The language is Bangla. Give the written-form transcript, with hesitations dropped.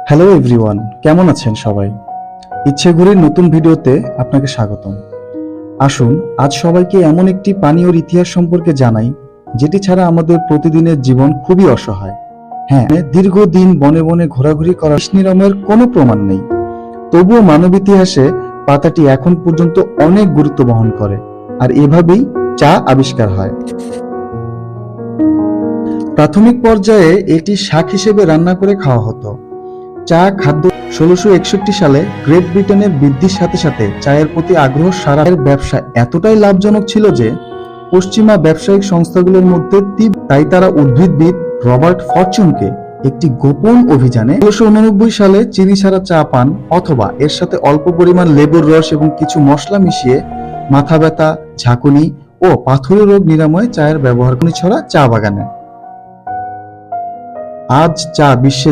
হ্যালো এভরিওয়ান, কেমন আছেন সবাই? ইচ্ছে ঘুরির নতুন ভিডিওতে আপনাকে স্বাগতম। আসুন আজ সবাইকে এমন একটি পানীয়র ইতিহাস সম্পর্কে জানাই যেটি ছাড়া আমাদের প্রতিদিনের জীবন খুবই অসহায়। হ্যাঁ, দীর্ঘদিন বনে বনে ঘোরাঘুরি করার নিরাময়ের কোনো প্রমাণ নেই, তবুও মানব ইতিহাসে পাতাটি এখন পর্যন্ত অনেক গুরুত্ব বহন করে। আর এভাবেই চা আবিষ্কার হয়। প্রাথমিক পর্যায়ে এটি শাক হিসেবে রান্না করে খাওয়া হতো। চা খাদ্য 1661 সালে গ্রেট ব্রিটেনের বৃদ্ধির সাথে সাথে চায়ের প্রতি আগ্রহ সারা ব্যবসা এতটাই লাভজনক ছিল যে পশ্চিমা ব্যবসায়িক সংস্থাগুলোর মধ্যে তাই তারা উদ্ভিদবিদ রবার্ট ফরচুনকে একটি গোপন অভিযানে 1689 সালে চিনি ছাড়া চা পান অথবা এর সাথে অল্প পরিমাণ লেবুর রস এবং কিছু মশলা মিশিয়ে মাথা ব্যথা, ঝাঁকুনি ও পাথরের রোগ নিরাময়ে চায়ের ব্যবহার ছড়া চা বাগানে। আজ চা বিশ্বের